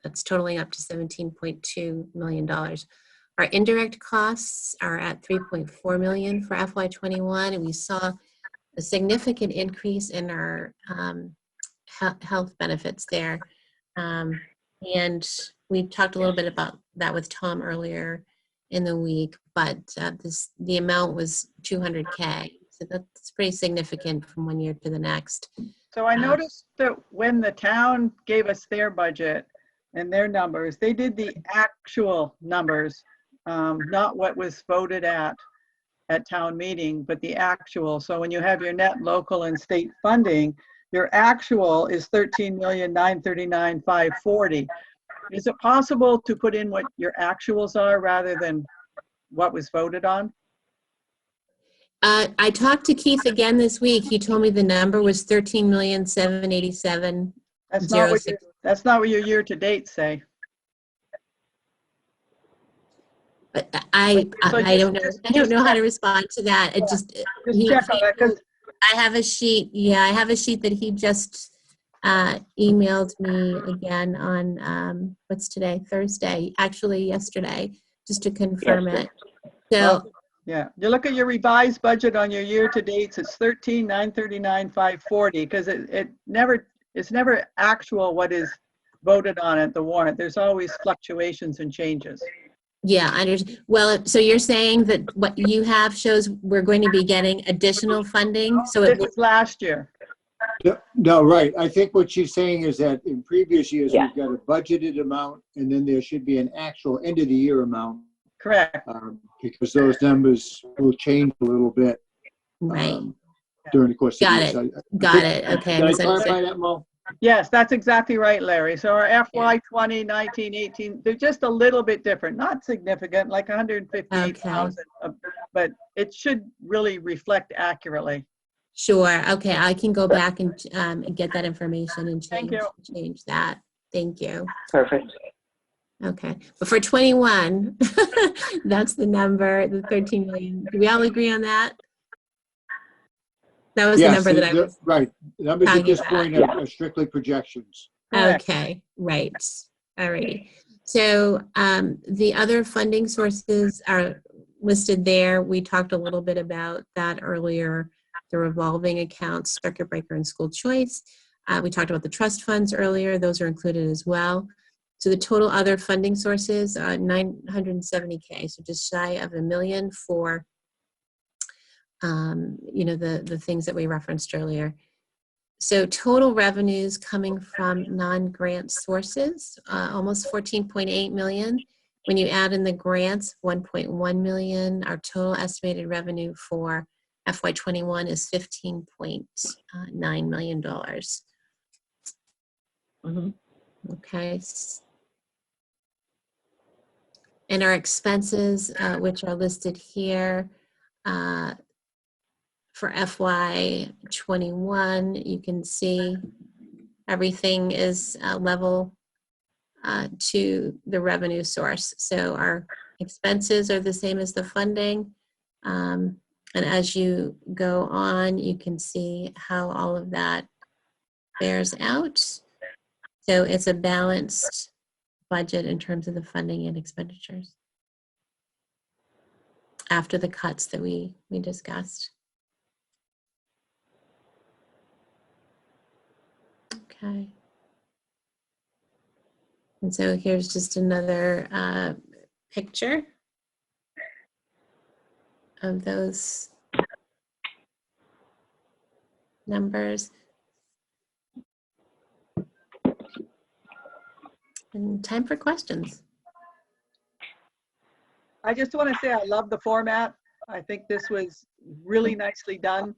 that's totaling up to $17.2 million. Our indirect costs are at $3.4 million for FY21, and we saw a significant increase in our health benefits there. And we talked a little bit about that with Tom earlier in the week, but the amount was $200K. So that's pretty significant from one year to the next. So I noticed that when the town gave us their budget and their numbers, they did the actual numbers, not what was voted at town meeting, but the actual. So when you have your net local and state funding, your actual is $13,939,540. Is it possible to put in what your actuals are rather than what was voted on? I talked to Keith again this week. He told me the number was $13,787,006. That's not what your year-to-date say. But I don't know. I don't know how to respond to that. It just check on that, 'cause I have a sheet. Yeah, I have a sheet that he just emailed me again on what's today? Thursday. Actually, yesterday, just to confirm it. So. Yeah, you look at your revised budget on your year-to-dates, it's $13,939,540, because it's never actual what is voted on at the warrant. There's always fluctuations and changes. Yeah, well, so you're saying that what you have shows we're going to be getting additional funding? So this is last year. No, right. I think what she's saying is that in previous years, we've got a budgeted amount, and then there should be an actual end of the year amount. Correct. Because those numbers will change a little bit during the course of the year. Got it. Okay. Did I clarify that, Mo? Yes, that's exactly right, Larry. So our FY 20, 19, 18, they're just a little bit different, not significant, like 158,000, but it should really reflect accurately. Sure. Okay. I can go back and get that information and change that. Thank you. Perfect. Okay. But for 21, that's the number, the 13 million. Do we all agree on that? That was the number that I was. Right. The numbers at this point are strictly projections. Okay. Right. All right. So the other funding sources are listed there. We talked a little bit about that earlier. The revolving accounts, circuit breaker, and school choice. We talked about the trust funds earlier. Those are included as well. So the total other funding sources are $970K, so just shy of $1 million for, the things that we referenced earlier. So total revenues coming from non-grant sources, almost $14.8 million. When you add in the grants, $1.1 million. Our total estimated revenue for FY21 is $15.9 million. Okay. And our expenses, which are listed here, for FY21, you can see everything is level to the revenue source. So our expenses are the same as the funding. And as you go on, you can see how all of that bears out. So it's a balanced budget in terms of the funding and expenditures after the cuts that we discussed. Okay. And so here's just another picture of those numbers. And time for questions. I just want to say I love the format. I think this was really nicely done,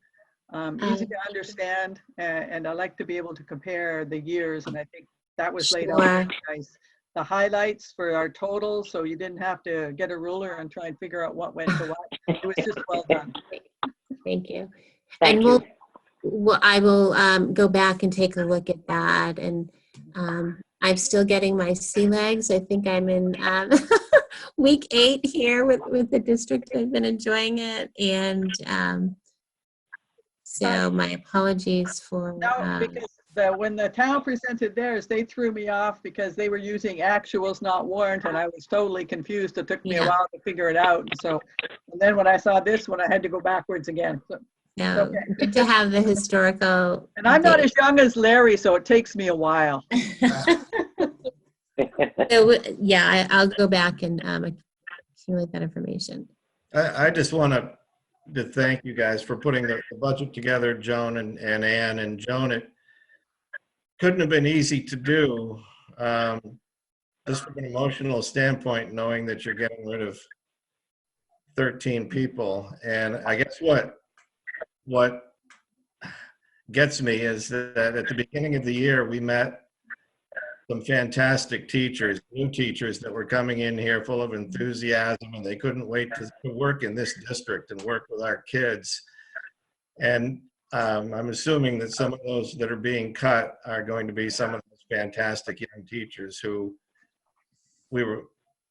easy to understand, and I like to be able to compare the years, and I think that was laid out very nice. The highlights for our totals, so you didn't have to get a ruler and try and figure out what went to what. It was just well done. Thank you. Thank And you. I will go back and take a look at that. And I'm still getting my sea legs. I think I'm in week 8 here with the district. I've been enjoying it. And so my apologies for... No, because when the town presented theirs, they threw me off because they were using actuals, not warrant, and I was totally confused. It took me a while to figure it out. And then when I saw this one, I had to go backwards again. So, okay. Good to have the historical. And I'm not as young as Larry, so it takes me a while. So, yeah, I'll go back and accumulate that information. I just want to thank you guys for putting the budget together, Joan and Ann. And Joan, it couldn't have been easy to do, just from an emotional standpoint, knowing that you're getting rid of 13 people. And I guess what gets me is that at the beginning of the year, we met some fantastic teachers, new teachers that were coming in here full of enthusiasm, and they couldn't wait to work in this district and work with our kids. And I'm assuming that some of those that are being cut are going to be some of those fantastic young teachers who we were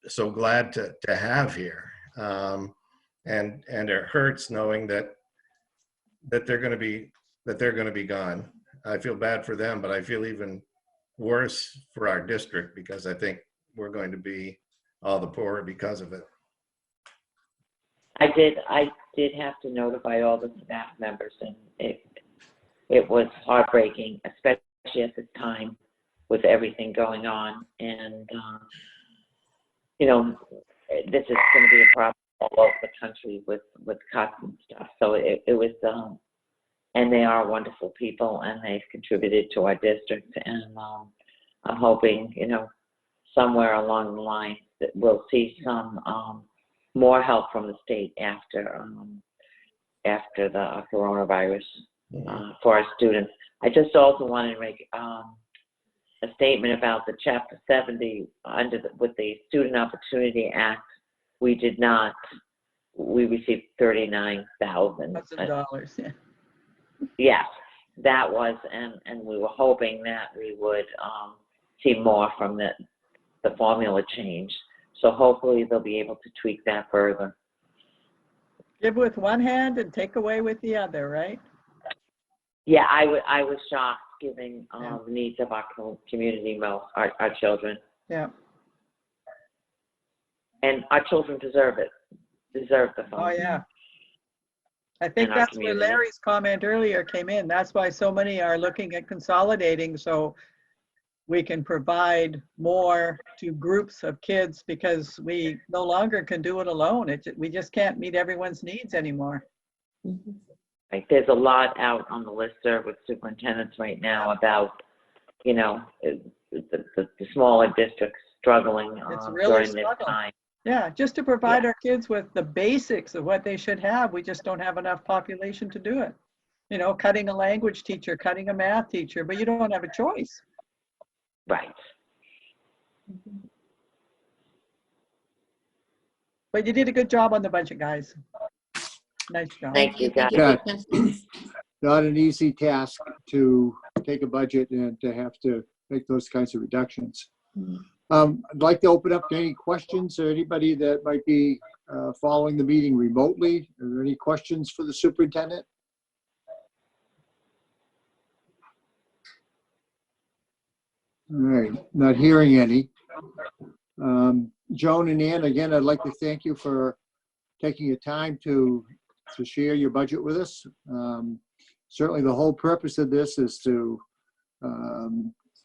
so glad to have here. And it hurts knowing that they're going to be gone. I feel bad for them, but I feel even worse for our district because I think we're going to be all the poorer because of it. I did have to notify all the staff members, and it was heartbreaking, especially at this time with everything going on. And you know, this is going to be a problem all over the country with cuts and stuff. So it was, and they are wonderful people, and they've contributed to our district. And I'm hoping, you know, somewhere along the line that we'll see some more help from the state after the coronavirus for our students. I just also wanted to make a statement about the Chapter 70 with the Student Opportunity Act. We received $39,000. Yeah. Yes, that was, and we were hoping that we would see more from the formula change. So hopefully they'll be able to tweak that further. Give with one hand and take away with the other, right? Yeah, I was shocked given the needs of our community, our children. Yeah. And our children deserve the funds. Oh, yeah. I think that's where Larry's comment earlier came in. That's why so many are looking at consolidating so we can provide more to groups of kids because we no longer can do it alone. We just can't meet everyone's needs anymore. Mm-hmm. Like there's a lot out on the listserv with superintendents right now about, you know, the smaller districts struggling during this time. Yeah, just to provide our kids with the basics of what they should have. We just don't have enough population to do it. You know, cutting a language teacher, cutting a math teacher, but you don't have a choice. Right. But you did a good job on the budget, guys. Nice job. Thank you, guys. Yeah, not an easy task to take a budget and to have to make those kinds of reductions. I'd like to open up to any questions or anybody that might be following the meeting remotely. Are there any questions for the superintendent? All right, not hearing any. Joan and Ann, again, I'd like to thank you for taking your time to share your budget with us. Certainly the whole purpose of this is to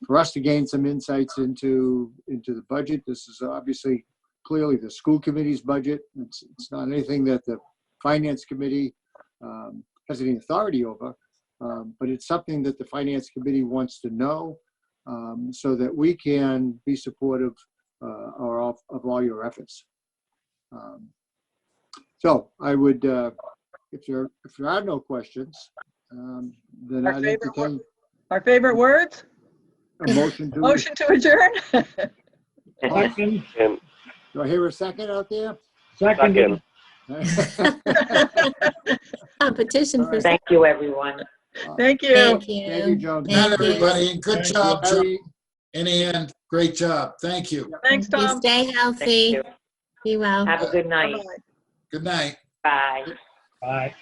for us to gain some insights into the budget. This is obviously clearly the school committee's budget. It's not anything that the finance committee has any authority over, but it's something that the finance committee wants to know so that we can be supportive of all your efforts. So I would, if there are no questions, then I'd entertain Our favorite words? a motion to. Motion to adjourn? Second, Do I hear a second out there? seconded. Competition for. Thank you, everyone. Thank you. Thank you. Thank you, Joan. Good night, Thank you. everybody, and good Thank job, you. Joe. In the end, great job. Thank you. Thanks, You Tom. stay Thank healthy. you. Be well. Have a good night. Bye-bye. Good night. Bye. Bye.